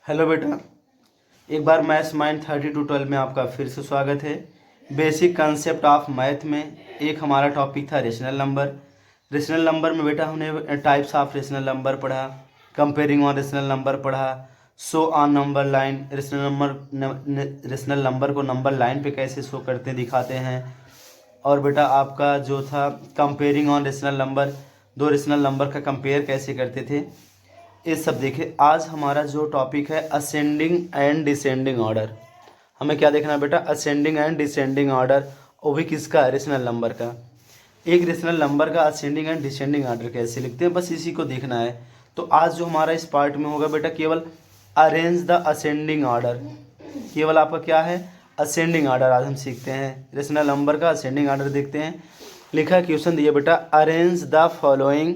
Hello बेटा, एक बार maths mind 3212 में आपका फिर से स्वागत है। बेसिक कंसेप्ट ऑफ मैथ में एक हमारा टॉपिक था रेशनल नंबर। रेशनल नंबर में बेटा हमने टाइप्स ऑफ रेशनल नंबर पढ़ा, कंपेयरिंग ऑन रेशनल नंबर पढ़ा, show on number line, rational number को नंबर लाइन पे कैसे शो करते दिखाते हैं। और बेटा आपका जो था कंपेयरिंग ऑन रेशनल नंबर, दो रेशनल नंबर का कंपेयर कैसे करते थे, ये सब देखे। आज हमारा जो टॉपिक है असेंडिंग एंड डिसेंडिंग ऑर्डर। हमें क्या देखना है बेटा? असेंडिंग एंड डिसेंडिंग ऑर्डर, वो भी किसका? रेशनल नंबर का। एक रेशनल नंबर का असेंडिंग एंड डिसेंडिंग ऑर्डर कैसे लिखते हैं, बस इसी को देखना है। तो आज जो हमारा इस पार्ट में होगा बेटा, केवल अरेंज द असेंडिंग ऑर्डर। केवल आपका क्या है? असेंडिंग ऑर्डर आज हम सीखते हैं। रेशनल नंबर का असेंडिंग ऑर्डर देखते हैं। लिखा क्वेश्चन दिया बेटा, arrange the following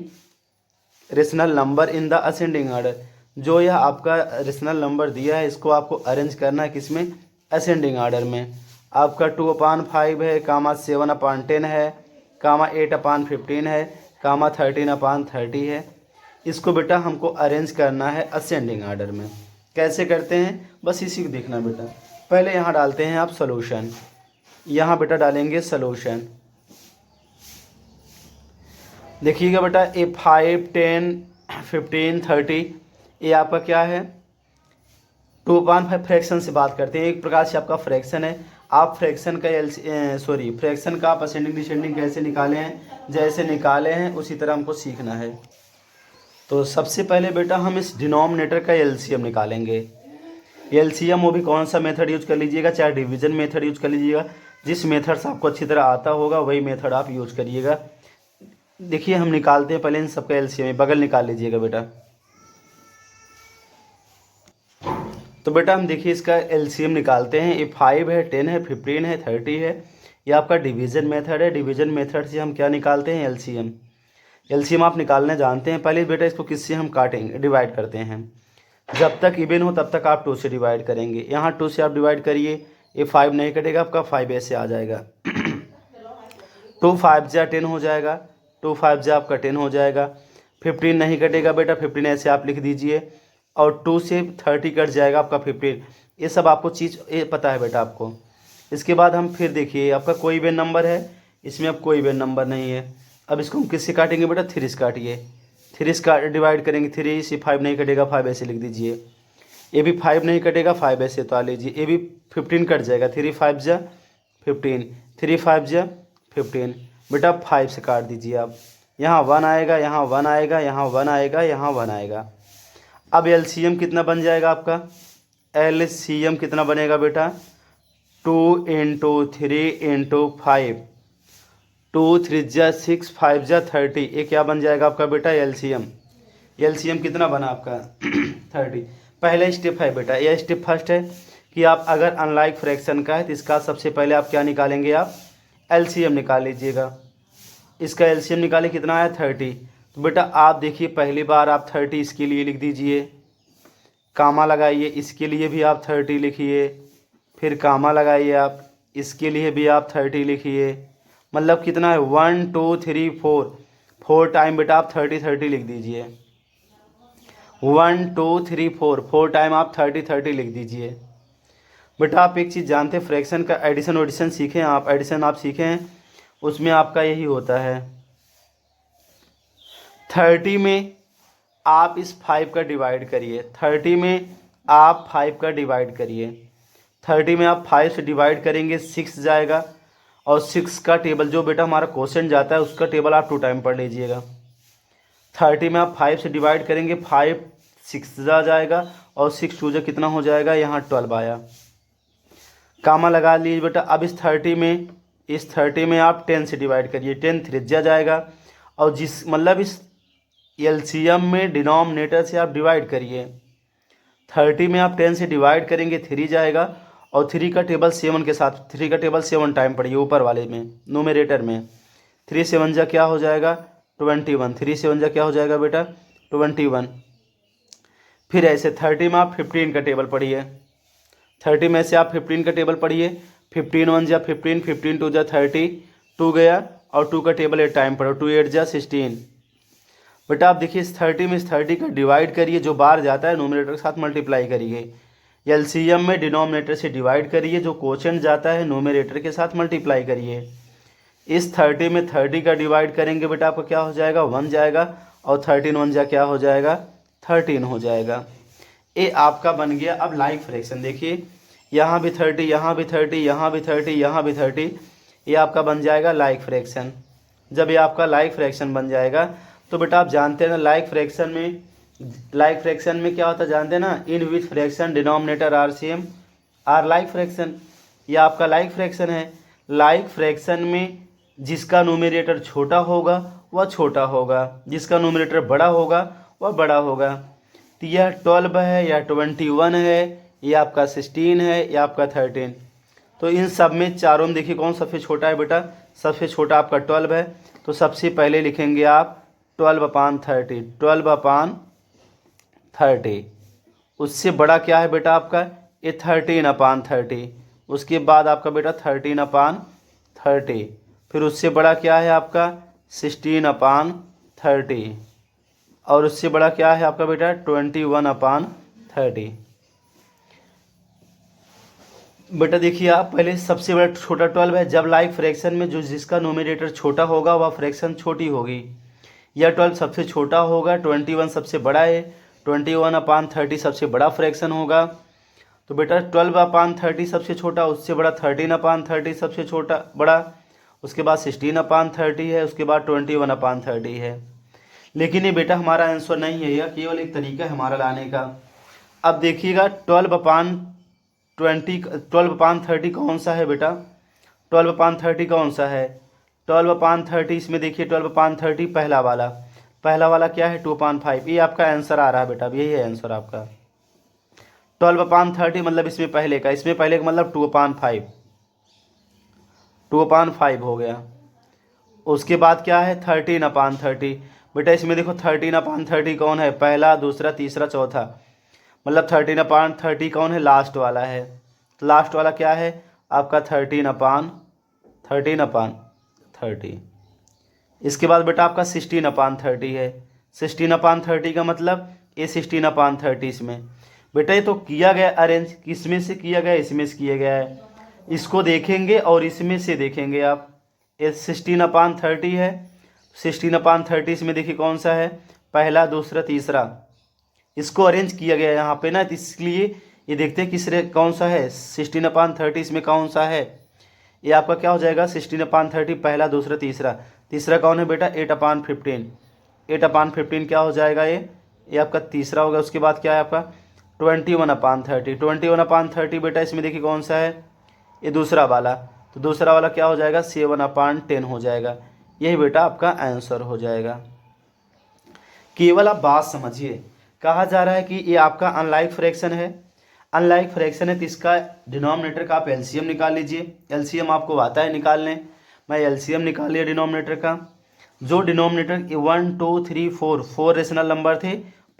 rational number in the ascending order. जो यह आपका रेशनल नंबर दिया है, इसको आपको अरेंज करना है किसमें? असेंडिंग ऑर्डर में। आपका 2/5 है, कामा 7/10 है, कामा 8/15 है, कामा 13/30 है। इसको बेटा हमको अरेंज करना है असेंडिंग ऑर्डर में। कैसे करते हैं, बस इसी को देखना बेटा। पहले यहाँ डालते हैं आप सोल्यूशन। यहाँ बेटा डालेंगे सोल्यूशन। देखिएगा बेटा, ये 5, 10, 15, 30 ये आपका क्या है? 2/5 फ्रैक्शन से बात करते हैं। एक प्रकार से आपका फ्रैक्शन है। आप फ्रैक्शन का फ्रैक्शन का आप असेंडिंग डिसेंडिंग कैसे निकाले हैं, जैसे निकाले हैं उसी तरह हमको सीखना है। तो सबसे पहले बेटा हम इस डिनोमिनेटर का एलसीएम निकालेंगे। एलसीएम वो भी कौन सा मेथड यूज कर लीजिएगा, चाहे डिवीजन मेथड यूज कर लीजिएगा। जिस मेथड से आपको अच्छी तरह आता होगा वही मेथड आप यूज करिएगा। देखिए हम निकालते हैं पहले इन सबका एलसीएम। बगल निकाल लीजिएगा बेटा। तो बेटा हम देखिए इसका एलसीएम निकालते हैं। ये 5 है, 10 है, 15 है, 30 है। ये आपका डिवीजन मेथड है। डिवीजन मेथड से हम क्या निकालते हैं? एलसीएम। एलसीएम आप निकालने जानते हैं। पहले बेटा इसको किससे हम काटेंगे? डिवाइड करते हैं। जब तक इवन हो तब तक आप 2 से डिवाइड करेंगे। यहाँ 2 से आप डिवाइड करिए, ये 5 नहीं कटेगा, आपका 5 ऐसे आ जाएगा। 2 5 जा 10 हो जाएगा, 2 5 जा आपका 10 हो जाएगा। 15 नहीं कटेगा बेटा, 15 ऐसे आप लिख दीजिए। और 2 से 30 कट जाएगा आपका 15। ये सब आपको चीज़ ये पता है बेटा आपको। इसके बाद हम फिर देखिए, आपका कोई भी नंबर है, इसमें अब कोई भी नंबर नहीं है। अब इसको हम किससे काटेंगे बेटा? 3 से काटिए। 3 से डिवाइड करेंगे। 3 से 5 नहीं कटेगा, 5 ऐसे लिख दीजिए। ये भी 5 नहीं कटेगा, 5 ऐसे तो आ लीजिए। ये भी 15 कट जाएगा। 3 5 जा 15, 3 5 जा 15। बेटा 5 से काट दीजिए आप। यहाँ 1 आएगा, यहाँ 1 आएगा, यहाँ 1 आएगा, यहाँ 1 आएगा। अब एलसीएम कितना बन जाएगा आपका? एलसीएम कितना बनेगा बेटा? 2 × 3 × 5, 2 3 जा 6, 5 जा 30। ये क्या बन जाएगा आपका बेटा? एलसीएम। एलसीएम कितना बना आपका? 30। पहला स्टेप है बेटा, यह स्टेप फर्स्ट है कि आप अगर अनलाइक फ्रैक्शन का है तो इसका सबसे पहले आप क्या निकालेंगे? आप एलसीएम निकाल लीजिएगा। इसका एलसीएम निकाले, कितना आया? 30। तो बेटा आप देखिए, पहली बार आप 30 इसके लिए लिख दीजिए, कामा लगाइए। इसके लिए भी आप 30 लिखिए, फिर कामा लगाइए आप। इसके लिए भी आप 30 लिखिए। मतलब कितना है? 1 2 3 4 टाइम बेटा आप 30 लिख दीजिए। 1 2 3 4 टाइम आप 30 लिख दीजिए। बेटा आप एक चीज़ जानते हैं, फ्रैक्शन का एडिशन ओडिशन सीखे हैं आप, एडिशन आप सीखे हैं, उसमें आपका यही होता है। 30 में आप इस 5 का डिवाइड करिए। 30 में आप 5 का डिवाइड करिए। 30 में आप 5 से डिवाइड करेंगे, 6 जाएगा। और 6 का टेबल जो बेटा हमारा क्वेश्चन जाता है उसका टेबल आप 2 टाइम पढ़ लीजिएगा। 30 में आप 5 से डिवाइड करेंगे, 5 6 जा जाएगा। और 6 2 जा कितना हो जाएगा? यहाँ 12 आया। कामा लगा लीजिए बेटा। अब इस 30 में आप 10 से डिवाइड करिए। 10 3 जा जाएगा। और जिस मतलब इस एलसीएम में डिनोमिनेटर से आप डिवाइड करिए। 30 में आप 10 से डिवाइड करेंगे, 3 जाएगा। और 3 का टेबल 7 के साथ, 3 का टेबल 7 टाइम पढ़िए ऊपर वाले में, न्यूमरेटर में। 3 7 जा क्या हो जाएगा? 21। 3 7 जा क्या हो जाएगा बेटा? 21। फिर ऐसे 30 में आप 15 का टेबल पढ़िए। 30 में से आप 15 का टेबल पढ़िए। 15 1 जा 15, 15 2 जा 30, 2 गया। और 2 का टेबल 8 टाइम पढ़ो। 2 8 जा 16। बेटा आप देखिए इस 30 में इस 30 का डिवाइड करिए, जो बाहर जाता है नोमिनेटर के साथ मल्टीप्लाई करिए। एलसीएम में डिनोमिनेटर से डिवाइड करिए, जो कोशेंट जाता है नोमिनेटर के साथ मल्टीप्लाई करिए। इस 30 में 30 का डिवाइड करेंगे बेटा आपका क्या हो जाएगा, 1 जाएगा, और 13 1 जा क्या हो जाएगा, 13 हो जाएगा। ये आपका बन गया। अब लाइक फ्रैक्शन देखिए, यहाँ भी 30, यहाँ भी 30, यहाँ भी 30, यहाँ भी 30, ये आपका बन जाएगा लाइक फ्रैक्शन। जब ये आपका लाइक फ्रैक्शन बन जाएगा तो बेटा आप जानते हैं ना लाइक फ्रैक्शन में क्या होता है जानते हैं ना, in which fraction denominator are same are like fraction. ये आपका लाइक फ्रैक्शन है। लाइक फ्रैक्शन में जिसका न्यूमरेटर छोटा होगा वह छोटा होगा, जिसका न्यूमरेटर बड़ा होगा वह बड़ा होगा। तो यह 12 है या 21 है, यह आपका 16 है, या आपका 13। तो इन सब में चारों में देखिए कौन सबसे छोटा है बेटा, सबसे छोटा आपका 12 है। तो सबसे पहले लिखेंगे आप 12/30, 12/30। उससे बड़ा क्या है बेटा आपका, ये 13/30। उसके बाद आपका बेटा 13/30। फिर उससे बड़ा क्या है आपका 16/30। और उससे बड़ा क्या है आपका बेटा 21/30। बेटा देखिए आप पहले सबसे बड़ा छोटा 12 है। जब लाइक फ्रैक्शन में जो जिसका नोमिनेटर छोटा होगा वह फ्रैक्शन छोटी होगी। यह 12 सबसे छोटा होगा, 21 सबसे बड़ा है, 21/30 सबसे बड़ा फ्रैक्शन होगा। तो बेटा 12/30 सबसे छोटा, उससे बड़ा 13/30 सबसे छोटा बड़ा, उसके बाद 16/30 है, उसके बाद 21/30 है। लेकिन ये बेटा हमारा आंसर नहीं है, यह केवल एक तरीका है हमारा लाने का। अब देखिएगा 12/30 कौन सा है बेटा, 12/30 कौन सा है, 12/30 इसमें देखिए 12/30 पहला वाला क्या है 2/5। ये आपका आंसर आ रहा है बेटा, अब यही है आंसर आपका 12/30 मतलब इसमें पहले का मतलब 2/5 हो गया। उसके बाद क्या है 13/30। बेटा इसमें देखो 13/30 कौन है, पहला दूसरा तीसरा चौथा, मतलब 13/30 कौन है, लास्ट वाला है। लास्ट वाला क्या है आपका 13/30। इसके बाद बेटा आपका 16/30 है। 16/30 का मतलब ये 16/30 इसमें। बेटा ये तो किया गया अरेंज, किसमें से किया गया, इसमें से किया गया है। इसको देखेंगे और इसमें से देखेंगे आप, ये 16/30 है। 16/30 इसमें देखिए कौन सा है, पहला दूसरा तीसरा, इसको अरेंज किया गया है यहाँ पे ना, तो इसलिए ये देखते हैं किस कौन सा है 16/30 इसमें कौन सा है। ये आपका क्या हो जाएगा 16/30 पहला दूसरा तीसरा, तीसरा कौन है बेटा 8/15। 8/15 क्या हो जाएगा, ये आपका तीसरा होगा। उसके बाद क्या है आपका 21/30। 21/30 बेटा इसमें देखिए कौन सा है, ये दूसरा वाला, तो दूसरा वाला क्या हो जाएगा 7/10 हो जाएगा। यही बेटा आपका आंसर हो जाएगा। केवल आप बात समझिए, कहा जा रहा है कि ये आपका अनलाइक फ्रैक्शन है। अनलाइक फ्रैक्शन है तो इसका डिनोमिनेटर का आप एलसीएम निकाल लीजिए। एलसीएम आपको आता है निकालने, मैं एलसीएम निकाल लिया डिनोमिनेटर का। जो डिनोमिनेटर 1 2 3 4 रेशनल नंबर थे,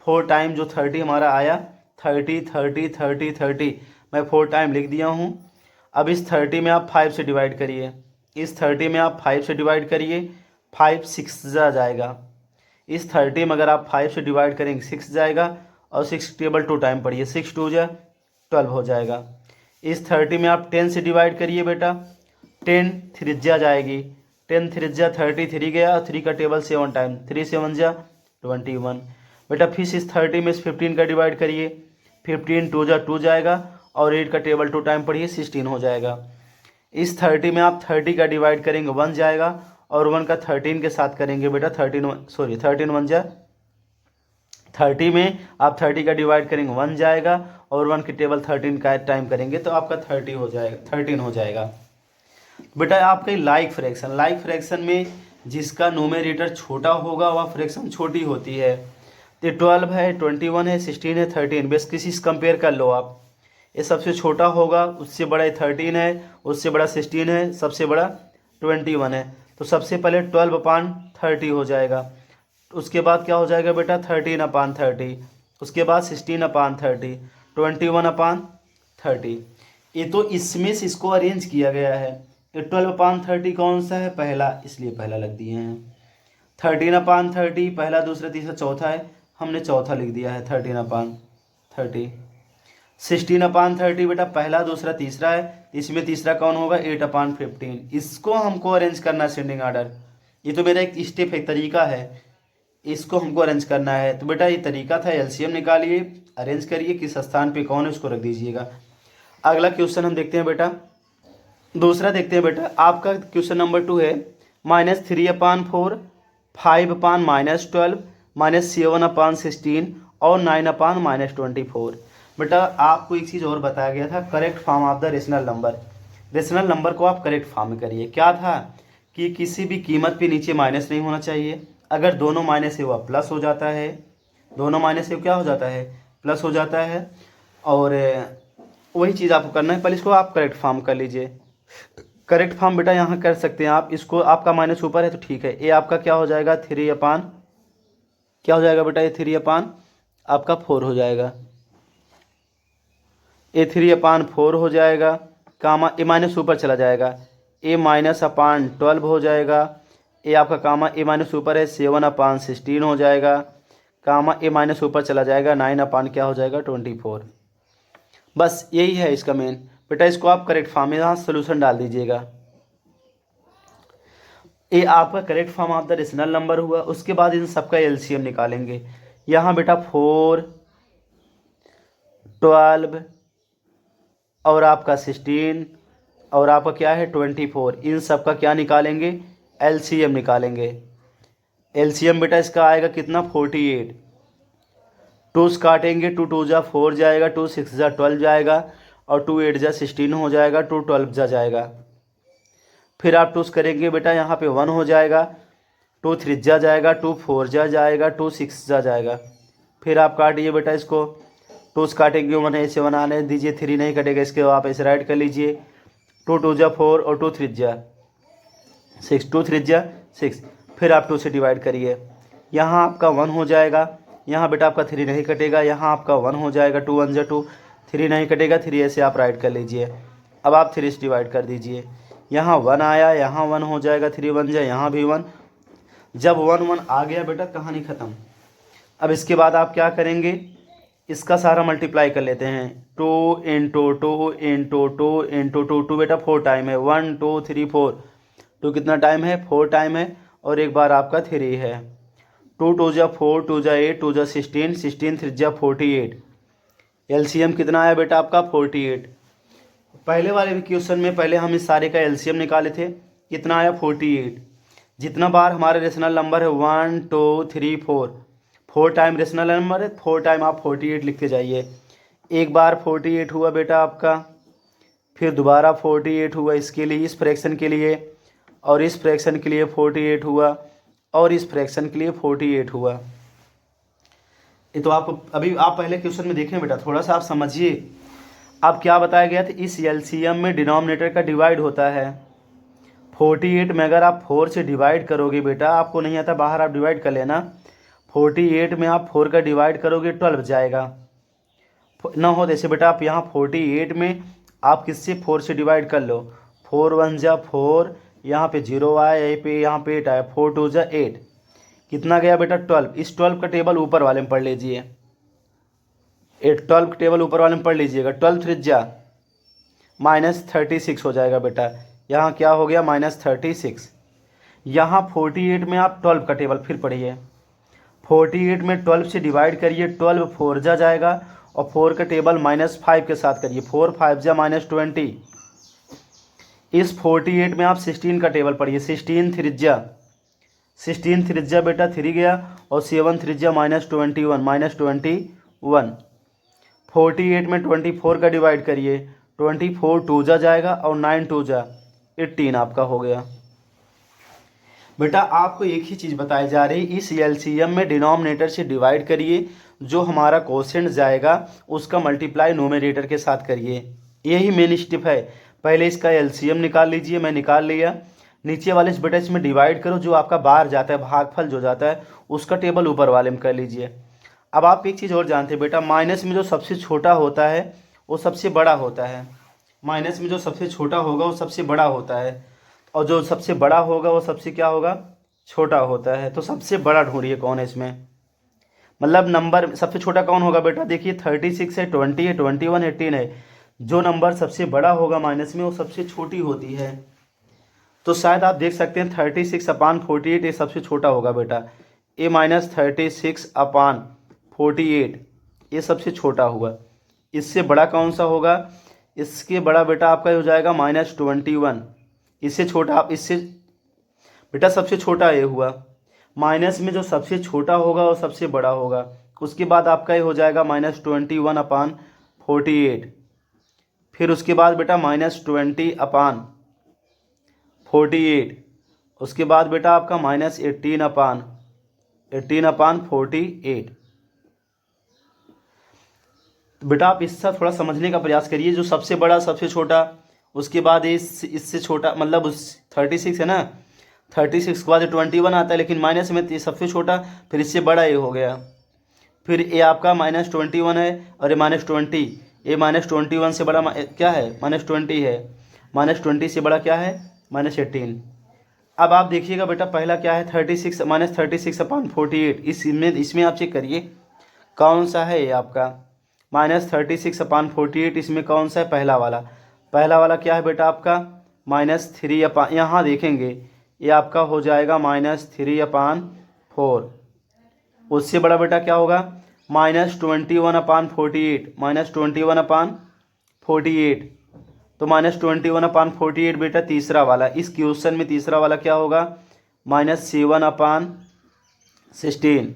4 टाइम जो 30 हमारा आया, 30 30 30 30 मैं 4 टाइम लिख दिया हूँ। अब इस 30 में आप 5 से डिवाइड करिए, इस 30 में आप 5 से डिवाइड करिए, 5 6 जा जाएगा। इस 30 में अगर आप 5 से डिवाइड करेंगे 6 जाएगा, और 6 टेबल 2 टाइम पढ़िए, 6 2 जा 12 हो जाएगा। इस 30 में आप 10 से डिवाइड करिए बेटा, 10 3 जाएगी, 10 3 33 गया, और 3 का टेबल 7 टाइम, 3 7 जा 21 बेटा। फिर इस 30 में इस 15 का डिवाइड करिए, 15 2 जा 2 जाएगा, और 8 का टेबल 2 टाइम पढ़िए 16 हो जाएगा। इस 30 में आप 30 का डिवाइड करेंगे 1 जाएगा, और 1 का 13 के साथ करेंगे बेटा 13 1 जा 30 में आप 30 का डिवाइड करेंगे 1 जाएगा, और 1 की टेबल 13 का टाइम करेंगे तो आपका 30 हो जाएगा, 13 हो जाएगा। बेटा आपका लाइक फ्रैक्शन में जिसका नोमिनेटर छोटा होगा वह फ्रैक्शन छोटी होती है। तो 12 है, 21 है, 16 है, 13, बस किसी से कंपेयर कर लो आप। ये सबसे छोटा होगा, उससे बड़ा 13 है, उससे बड़ा 16 है, सबसे बड़ा 21 है। तो सबसे पहले 12/30 हो जाएगा। उसके बाद क्या हो जाएगा बेटा 13/30, उसके बाद 16/30, 21/30। ये तो इसमें से इसको अरेंज किया गया है। ये 12/30 कौन सा है, पहला, इसलिए पहला लग दिए हैं। 13/30 पहला दूसरा तीसरा चौथा है, हमने चौथा लिख दिया है 13/30। 16/30 बेटा पहला दूसरा तीसरा है, इसमें तीसरा कौन होगा 8/15। इसको हमको अरेंज करना है सेंडिंग आर्डर। ये तो मेरा एक स्टेप है, तरीका है, इसको हमको अरेंज करना है। तो बेटा ये तरीका था, एलसीएम निकालिए, अरेंज करिए, किस स्थान पे कौन है उसको रख दीजिएगा। अगला क्वेश्चन हम देखते हैं बेटा, दूसरा देखते हैं बेटा। आपका क्वेश्चन नंबर 2 है -3/4, 5/-12, -7/16 और 9/-24। बेटा आपको एक चीज़ और बताया गया था, correct form of the rational number. Rational number को आप करेक्ट फॉर्म में करिए। क्या था कि किसी भी कीमत पे नीचे माइनस नहीं होना चाहिए। अगर दोनों माइनस है वह प्लस हो जाता है, दोनों माइनस है क्या हो जाता है, प्लस हो जाता है। और वही चीज़ आपको करना है, पहले इसको आप करेक्ट फॉर्म कर लीजिए। करेक्ट फॉर्म बेटा यहाँ कर सकते हैं आप, इसको आपका माइनस ऊपर है तो ठीक है। ए आपका क्या हो जाएगा 3/, क्या हो जाएगा बेटा, ये 3/, आपका 4 हो जाएगा। ए 3/4 हो जाएगा, कामा ए माइनस ऊपर चला जाएगा, ए -/12 हो जाएगा। ए आपका कामा ए माइनस ऊपर है 7/16 हो जाएगा, कामा ए माइनस ऊपर चला जाएगा 9/ क्या हो जाएगा 24। बस यही है इसका मेन। बेटा इसको आप करेक्ट फॉर्म में यहाँ सोल्यूशन डाल दीजिएगा। ये आपका correct form of the rational number हुआ। उसके बाद इन सबका एलसीएम निकालेंगे। यहाँ बेटा 4, 12 और आपका 16 और आपका क्या है 24, इन सब का क्या निकालेंगे, एलसीएम निकालेंगे। एलसीएम बेटा इसका आएगा कितना 48। 2 काटेंगे, 2 2 जा 4 जाएगा, 2 6 जा 12 जाएगा और 2 8 जा 16 हो जाएगा, 2 12 जा जाएगा। फिर आप 2 करेंगे बेटा यहाँ पे 1 हो जाएगा, 2 3 जा जाएगा, 2 4 जा जाएगा, 2 6 जा जाएगा। फिर आप काटिए बेटा इसको, 2 काटेंगे 1 ऐसे बनाने दीजिए, 3 नहीं कटेगा, इसके आप ऐसे राइट कर लीजिए। 2 2 जा 4 और 2 3 जा 6, 2 3 जा 6। फिर आप 2 से डिवाइड करिए, यहाँ आपका 1 हो जाएगा, यहाँ बेटा आपका 3 नहीं कटेगा, यहाँ आपका 1 हो जाएगा, 2 1 जा 2, 3 नहीं कटेगा, 3 ऐसे आप राइट कर लीजिए। अब आप 3 से डिवाइड कर दीजिए, यहाँ 1 आया, यहाँ 1 हो जाएगा, 3 1 जा, यहाँ भी 1। जब 1 1 आ गया बेटा कहानी ख़त्म। अब इसके बाद आप क्या करेंगे, इसका सारा मल्टीप्लाई कर लेते हैं। 2 × 2 × 2 × 2, 2 बेटा 4 टाइम है, 1 2 3 4, 2 कितना टाइम है 4 टाइम है, और एक बार आपका 3 है। 2 2 जा 4, 2 जा 8, 2 जा 16, 16 3 जा 48। एलसीएम कितना आया बेटा आपका 48। पहले वाले क्वेश्चन में पहले हम इस सारे का एलसीएम निकाले थे, कितना आया 48। जितना बार हमारे रेशनल नंबर है 1 2 3 4, 4 टाइम रेशनल नंबर है, 4 टाइम आप 48 लिखते जाइए। एक बार 48 हुआ बेटा आपका, फिर दोबारा 48 हुआ इसके लिए, इस फ्रैक्शन के लिए, और इस फ्रैक्शन के लिए 48 हुआ, और इस फ्रैक्शन के लिए 48 हुआ। ये तो आप अभी आप पहले क्वेश्चन में देखें बेटा, थोड़ा सा आप समझिए। अब क्या बताया गया था, इस एलसीएम में डिनोमिनेटर का डिवाइड होता है। 48 में अगर आप 4 से डिवाइड करोगे बेटा, आपको नहीं आता बाहर आप डिवाइड कर लेना। 48 में आप 4 का डिवाइड करोगे 12 जाएगा ना हो, जैसे बेटा आप यहाँ 48 में आप किससे 4 से डिवाइड कर लो, 4 1 जा 4, यहाँ पे 0 आया, यहाँ पे 8 आया, 4 2 जा 8, कितना गया बेटा 12। इस 12 का टेबल ऊपर वाले में पढ़ लीजिए, 12 का टेबल ऊपर वाले में पढ़ लीजिएगा। 12 3 जा -36 हो जाएगा बेटा, यहाँ क्या हो गया -36। यहाँ 48 में आप 12 का टेबल फिर पढ़िए, 48 में 12 से डिवाइड करिए, 12 4 जा जाएगा, और 4 का टेबल -5 के साथ करिए, 4 5 जा -20। इस 48 में आप 16 का टेबल पढ़िए, 16 3 जा, 16 3 जा बेटा 3 गया, और 7 3 जा -21, 48 में 24 का डिवाइड करिए, 24 2 जा जाएगा, और 9 2 जा 18 आपका हो गया। बेटा आपको एक ही चीज़ बताई जा रही, इस एलसीएम में डिनोमिनेटर से डिवाइड करिए, जो हमारा क्वोशिएंट जाएगा उसका मल्टीप्लाई नोमिनेटर के साथ करिए। यही मेन स्टेप है। पहले इसका एलसीएम निकाल लीजिए, मैं निकाल लिया। नीचे वाले बेटा इसमें डिवाइड करो, जो आपका बाहर जाता है भागफल जो जाता है उसका टेबल ऊपर वाले में कर लीजिए। अब आप एक चीज़ और जानते हैं बेटा, माइनस में जो सबसे छोटा होता है वो सबसे बड़ा होता है। माइनस में जो सबसे छोटा होगा वो सबसे बड़ा होता है, और जो सबसे बड़ा होगा वो सबसे क्या होगा, छोटा होता है। तो सबसे बड़ा ढूंढिए कौन है इसमें, मतलब नंबर सबसे छोटा कौन होगा बेटा, देखिए 36 है, 20 है, 21, 18 है। जो नंबर सबसे बड़ा होगा माइनस में वो सबसे छोटी होती है। तो शायद आप देख सकते हैं 36/48 ये सबसे छोटा होगा बेटा। ए माइनस 36/48 ये सबसे छोटा हुआ। इससे बड़ा कौन सा होगा, इसके बड़ा बेटा आपका हो जाएगा -21। इससे छोटा आप इससे बेटा सबसे छोटा ये हुआ। माइनस में जो सबसे छोटा होगा वो सबसे बड़ा होगा। उसके बाद आपका ये हो जाएगा -21/48। फिर उसके बाद बेटा -20/48। उसके बाद बेटा आपका -18/48। बेटा आप इससे थोड़ा समझने का प्रयास करिए, जो सबसे बड़ा सबसे छोटा, उसके बाद इससे छोटा, मतलब उस 36 है ना, 36 के बाद 21 आता है, लेकिन माइनस में ये सबसे छोटा, फिर इससे बड़ा ये हो गया। फिर ये आपका -21 है, और ये -20, ये -21 से बड़ा क्या है, -20 है। -20 से बड़ा क्या है, -18। अब आप देखिएगा बेटा पहला क्या है, 36 -36/48। इसमें आप चेक करिए कौन सा है ये आपका -36/48। इसमें कौन सा है, पहला वाला। पहला वाला क्या है बेटा आपका -3 यहाँ देखेंगे ये आपका हो जाएगा -3/4। उससे बड़ा बेटा क्या होगा -21/48, -21/48। तो -21/48 बेटा तीसरा वाला, इस क्वेश्चन में तीसरा वाला क्या होगा -7/16।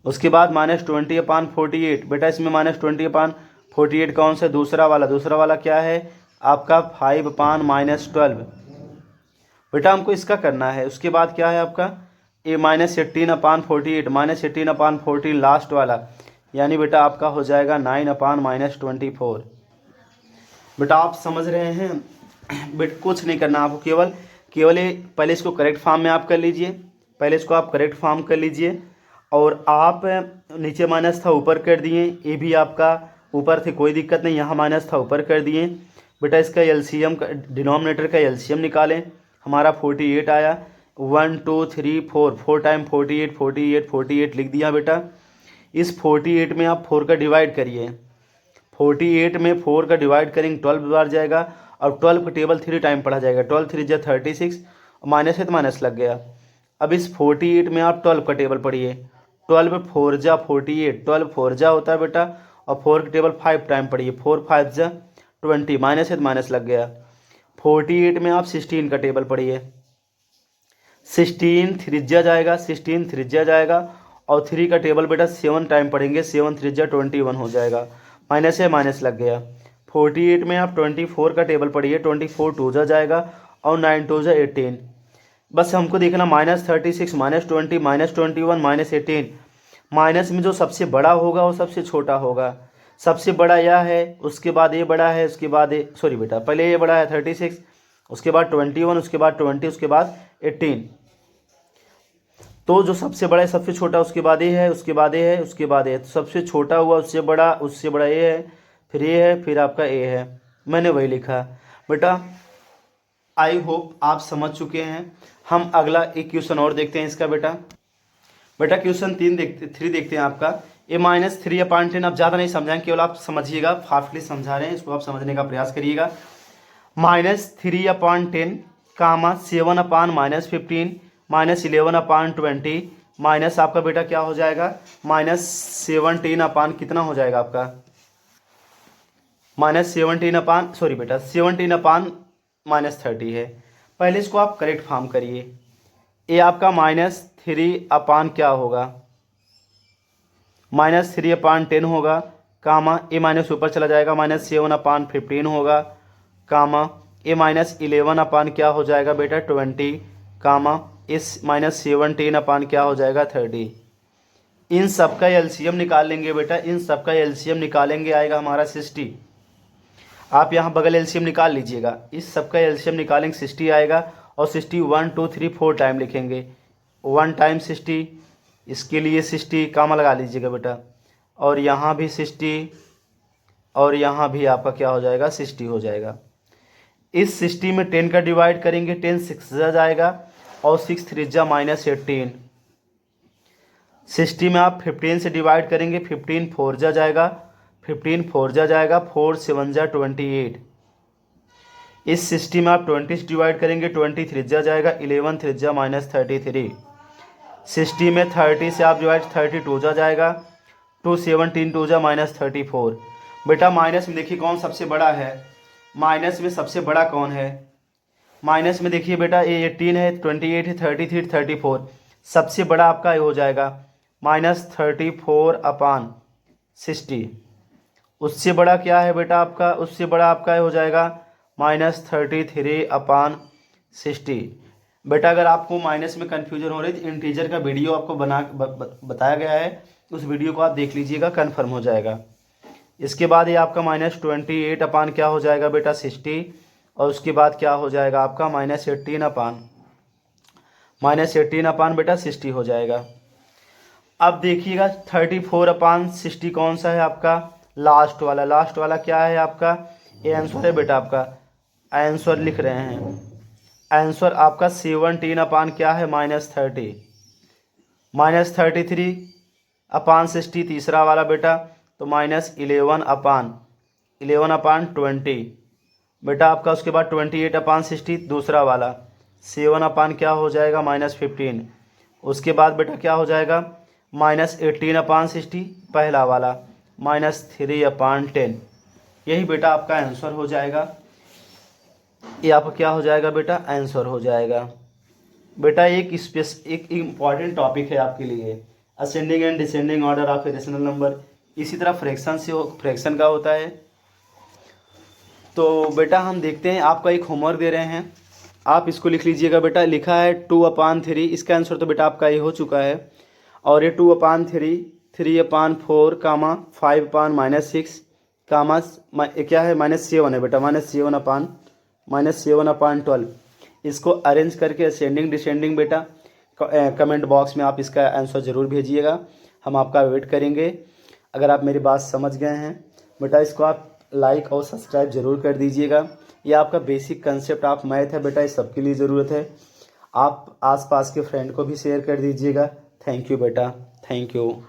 उसके बाद -20/48 बेटा, इसमें -20/48 कौन सा, दूसरा वाला क्या है आपका 5/-12 बेटा, हमको इसका करना है। उसके बाद क्या है आपका ये -18/48, -18/14 लास्ट वाला, यानी बेटा आपका हो जाएगा 9/-24। बेटा आप समझ रहे हैं, बेटा कुछ नहीं करना आपको, केवल ये पहले इसको करेक्ट फॉर्म में आप कर लीजिए। पहले इसको आप करेक्ट फॉर्म कर लीजिए, और आप नीचे माइनस था ऊपर कर दिए, ये भी आपका ऊपर थे, कोई दिक्कत नहीं, यहाँ माइनस था ऊपर कर दिए। बेटा इसका एलसीएम का, डिनोमिनेटर का एलसीएम निकालें, हमारा 48 आया। 1 2 3 4, 4 टाइम 48, 48, 48 लिख दिया बेटा। इस 48 में आप 4 का डिवाइड करिए, 48 में 4 का डिवाइड करेंगे 12 बार जाएगा, और 12 का टेबल 3 टाइम पढ़ा जाएगा। 12 3 जा 36, माइनस है तो माइनस लग गया। अब इस 48 में आप 12 का टेबल पढ़िए, 12 4 जा 48, 12 4 जा होता है बेटा, और 4 का टेबल 5 टाइम पढ़िए, 4 5 जा 20, माइनस है तो माइनस लग गया। 48 में आप 16 का टेबल पढ़िए, 16 3 जा जाएगा, 16 3 जा जाएगा, और 3 का टेबल बेटा 7 टाइम पढ़ेंगे, 7 3 जा 21 हो जाएगा, माइनस है माइनस लग गया। 48 में आप 24 का टेबल पढ़िए, 24 2 जा जाएगा, और 9 2 जा 18। बस हमको देखना -36, -20, -21, -18। माइनस में जो सबसे बड़ा होगा वो सबसे छोटा होगा। सबसे बड़ा यह है, उसके बाद ये बड़ा है, उसके बाद ये, सॉरी बेटा पहले ये बड़ा है 36, उसके बाद 21, उसके बाद 20, उसके बाद 18। तो जो सबसे बड़ा है सबसे छोटा, उसके बाद ये है, उसके बाद ये है, उसके बाद ये। तो सबसे छोटा हुआ उससे बड़ा ये है, फिर ये है, फिर आपका ये है। मैंने वही लिखा बेटा। आई होप आप समझ चुके हैं। हम अगला एक क्वेश्चन और देखते हैं इसका बेटा। क्वेश्चन 3 देखते हैं आपका। ये -3/10, आप ज़्यादा नहीं समझाएंगे, केवल आप समझिएगा, फास्टली समझा रहे हैं, इसको आप समझने का प्रयास करिएगा। -3/10, -7/-15, -11/20, माइनस आपका बेटा क्या हो जाएगा -17 कितना हो जाएगा आपका -17 सॉरी बेटा 17/-30 है। पहले इसको आप करेक्ट फॉर्म करिए। ये आपका -3/, क्या होगा -3/10 होगा, कामा ए माइनस ऊपर चला जाएगा, -7/15 होगा, कामा ए -11/, क्या हो जाएगा बेटा 20, कामा इस -17/, क्या हो जाएगा 30। इन सब का एलसीएम निकाल लेंगे बेटा, इन सब का एलसीएम निकालेंगे, आएगा हमारा 60। आप यहाँ बगल एलसीएम निकाल लीजिएगा, इस सब का एलसीएम निकालेंगे 60 आएगा, और 60 1 2 3 4 टाइम लिखेंगे, 1 टाइम 60, इसके लिए 60 कामा लगा लीजिएगा बेटा, और यहाँ भी 60, और यहाँ भी आपका क्या हो जाएगा 60 हो जाएगा। इस 60 में 10 का डिवाइड करेंगे, 10 6 जा जाएगा, और 6 3 -18। 60 में आप 15 से डिवाइड करेंगे, 15 4 जाएगा, 15 4 जाएगा, 4 7 28। इस 60 में आप 20 से डिवाइड करेंगे, 20 3 जाएगा, 11 3 -33। 60 में 30 से आप डिवाइड 32 जाएगा, 2 17 2 -34। बेटा माइनस में देखिए कौन सबसे बड़ा है, माइनस में सबसे बड़ा कौन है, माइनस में देखिए बेटा ये 18 है, 28 है, 33 34, सबसे बड़ा आपका ये हो जाएगा -34/60। उससे बड़ा क्या है बेटा आपका, उससे बड़ा आपका ये हो जाएगा -33/60। बेटा अगर आपको माइनस में कन्फ्यूजन हो रही है तो इंटीजर का वीडियो आपको बताया गया है, उस वीडियो को आप देख लीजिएगा, कन्फर्म हो जाएगा। इसके बाद ये आपका -28 अपान क्या हो जाएगा बेटा 60, और उसके बाद क्या हो जाएगा आपका -18 अपान बेटा 60 हो जाएगा। अब देखिएगा 34/60 कौन सा है आपका, लास्ट वाला। लास्ट वाला क्या है आपका, ये आंसर है बेटा आपका, आंसर लिख रहे हैं, आंसर आपका 17 अपान क्या है -30, -33/60 तीसरा वाला बेटा, तो -11/20 बेटा आपका। उसके बाद 28/60 दूसरा वाला, 7 अपान क्या हो जाएगा -15। उसके बाद बेटा क्या हो जाएगा -18/60 पहला वाला, -3/10। यही बेटा आपका आंसर हो जाएगा, ये आपका क्या हो जाएगा बेटा, आंसर हो जाएगा। बेटा एक इम्पॉर्टेंट टॉपिक है आपके लिए, ascending and descending order of rational number. इसी तरह फ्रैक्शन का होता है। तो बेटा हम देखते हैं, आपका एक होमवर्क दे रहे हैं, आप इसको लिख लीजिएगा बेटा। लिखा है 2/3, इसका आंसर तो बेटा आपका ये हो चुका है। और ये 2/3, 3/4, 5/-6, क्या है -7 है बेटा, -7/12। इसको अरेंज करके असेंडिंग डिसेंडिंग बेटा कमेंट बॉक्स में आप इसका आंसर ज़रूर भेजिएगा, हम आपका वेट करेंगे। अगर आप मेरी बात समझ गए हैं बेटा, इसको आप लाइक और सब्सक्राइब जरूर कर दीजिएगा। ये आपका बेसिक कंसेप्ट ऑफ मैथ है बेटा, इस सबके लिए ज़रूरत है। आप आसपास के फ्रेंड को भी शेयर कर दीजिएगा। थैंक यू बेटा, थैंक यू।